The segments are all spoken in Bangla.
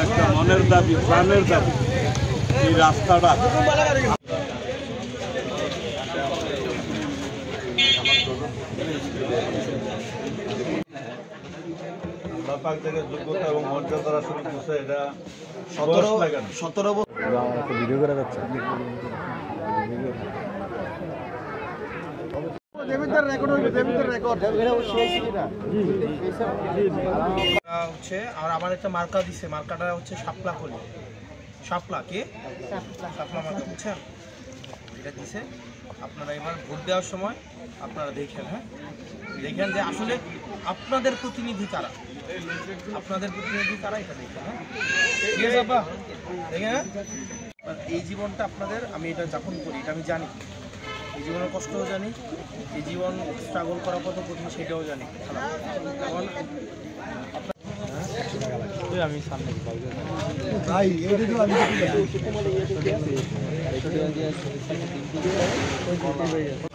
একটা মনের দাবি, প্রাণের দাবি, এই রাস্তাটা পাক থেকে যোগ্যতা এবং মর্যাদা শুরু করছে। এটা 17 ভিডিও করা যাচ্ছে। আর আমার একটা মার্কা দিছে, মার্কাটা হচ্ছে শাপলা কলি। শাপলা কে? শাপলা মার্কা, বুঝছেন? এটা দিছে। আপনারা এবার ভোট দেওয়ার সময় আপনারা দেখেন, হ্যাঁ দেখেন যে আসলে আপনাদের প্রতিনিধি কারা, আপনাদের প্রতিনিধি কারা, এটা দেখেন। হ্যাঁ ঠিক আছে আপা, দেখেন। হ্যাঁ এই জীবনটা আপনাদের, আমি এটা যাপন করি, এটা আমি জানি। এই জীবনের কষ্টও জানি, এই জীবন স্ট্রাগল করা কত কঠিন সেটাও জানি। এখন আমি সামনে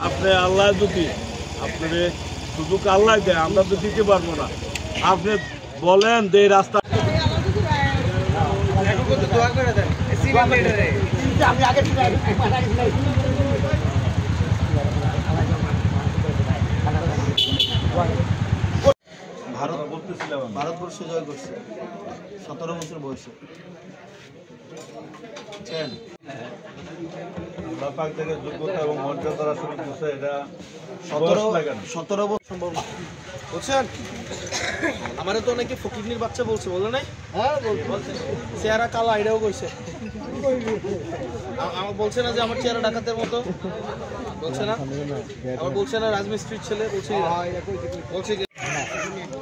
আপনি আল্লাহ যদি আপনাদের সুযোগ আল্লাহ দেয়, আমরা তো দিতে পারবো না। আপনি বলেন যে রাস্তা ভারতবর্ষ জয় করছে 17 বছর বয়সে। পাক থেকে যোগ্যতা এবং মর্যাদা শুরু করছে। এটা 17 বছর সম্ভব না, বুঝছেন? আমারে তো অনেকে ফকিরনির বাচ্চা বলছে, বলে নাই? হ্যাঁ বলছে। চেহারা কালা, এটাও কইছে। আমার বলছে না যে আমার চেহারা ডাকাতের মতো, বলছে না? আমার বলছে না রাজমিস্ত্রির ছেলে, বলছে বলছে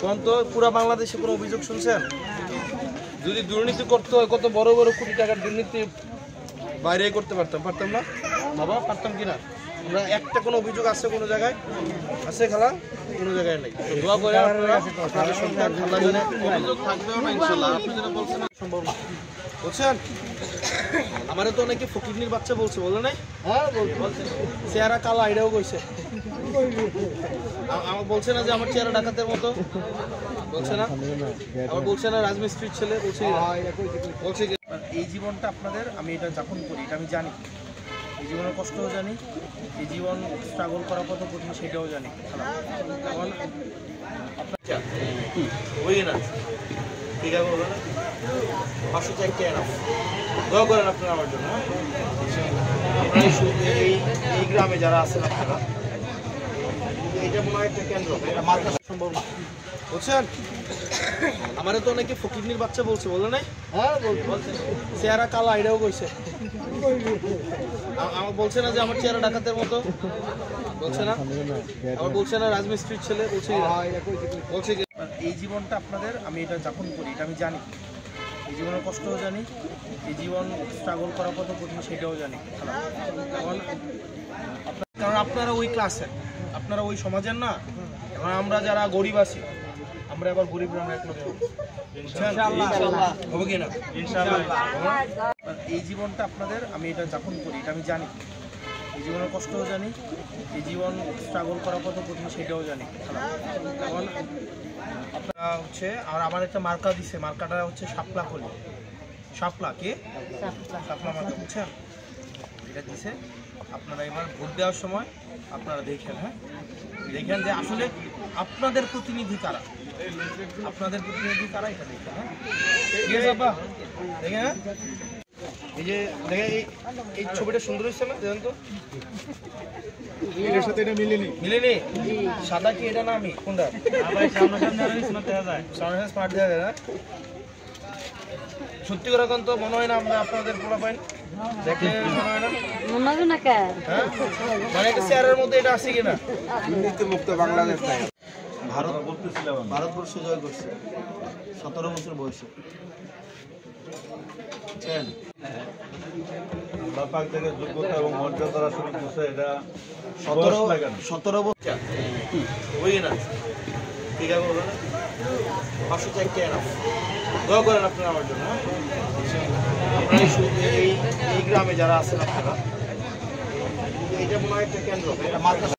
কোন তো পুরা বাংলাদেশে কোনো অভিযোগ শুনছেন? যদি দুর্নীতি করতে হয়, কত বড় বড় কোটি টাকার দুর্নীতি বাইরে করতে পারতাম না বাবা, পারতাম কিনা? আমরা একটা কোনো অভিযোগ আছে কোনো জায়গায়? আছে খেলা? কোনো জায়গায় নেই। দোয়া করে আপনাদের সন্তান আল্লাহ জানে অভিযোগ থাকবেও না ইনশাআল্লাহ। আপনি যেটা বলছেন সম্ভব না, বুঝছেন? আমারে তো অনেকে ফকিরনির বাচ্চা বলছে, বলে নাই? হ্যাঁ বলছে। চেহারা কালা, এটাও কইছে। আমার বলছে না যে আমার চেহারা ডাকাতের মতো, বলছে না? আমার বলছে না রাজমিস্ত্রির ছেলে, বলছে বলছে এই জীবনটা আপনাদের, আমি এটা যাপন করি, এটা আমি জানি। এই জীবনের কষ্টও জানি, এই জীবন স্ট্রাগল করা কত কঠিন সেটাও জানি। এখন আপনার ঠিক আছে, বলবেন 500 চারটে দোয়া করেন আপনারা আমার জন্য। এই গ্রামে যারা আছেন আপনারা, এটা মনে হয় একটা কেন্দ্র, এটা মার্কা সম্ভব না, বুঝছেন? আমারে তো অনেকে ফকিরনির বাচ্চা বলছে, বলে নাই? হ্যাঁ বলছে। চেহারা কালা, এটাও কইছে। আমার বলছে না যে আমার চেহারা ডাকাতের মতো, বলছে না? আমার বলছে না রাজমিস্ত্রির ছেলে, বলছে বলছে এই জীবনটা আপনাদের, আমি এটা যাপন করি, এটা আমি জানি। এই জীবনের কষ্টও জানি, এই জীবন স্ট্রাগল করা কত কঠিন সেটাও জানি। এখন কারণ আপনারা ওই ক্লাসের, আপনারা ওই সমাজের না। এখন আমরা যারা গরিব আছি, আমরা এবার গরিব আমরা এক লক্ষ হবে কিনা ইনশাআল্লাহ। এই জীবনটা আপনাদের, আমি এটা যাপন করি, এটা আমি জানি। এই জীবনের কষ্টও জানি, এই জীবন স্ট্রাগল করা কত কঠিন সেটাও জানি। এখন আপনারা হচ্ছে, আর আমার একটা মার্কা দিছে, মার্কাটা হচ্ছে শাপলা কলি। শাপলা কে? শাপলা মার্কা, বুঝছেন? এটা দিছে। আপনারা এবার ভোট দেওয়ার সময় আপনারা দেখেন, হ্যাঁ দেখেন যে আসলে আপনাদের প্রতিনিধি কারা, আপনাদের প্রতিনিধি কারা, এটা দেখেন। হ্যাঁ ঠিক আছে আপা, দেখেন। হ্যাঁ এই যে দেখেন, এই ছবিটা সুন্দর হচ্ছে না? দেখেন তো, এটার সাথে এটা মিলেনি। সাদা কি এটা না? আমি কোনটা? স্মার্ট দেওয়া যায় না? সত্যি করে এখন তো মনে হয় না আমরা আপনাদের পোলা পাইন দেখে মনে হয় না, হ্যাঁ মানে একটা চেয়ারের মধ্যে এটা আছে কিনা? মুক্ত বাংলাদেশ ভারতবর্ষ জয় করছে 17 বছর বয়সে। পাক থেকে যোগ্যতা এবং মর্যাদা শুরু করছে। এটা 17 বছর ওই না, ঠিক আছে, বলবেন 500 চারটে দোয়া করেন আপনারা আমার জন্য। এই গ্রামে যারা আছেন আপনারা, এটা মনে হয় একটা কেন্দ্র, এটা মাদ্রাসা।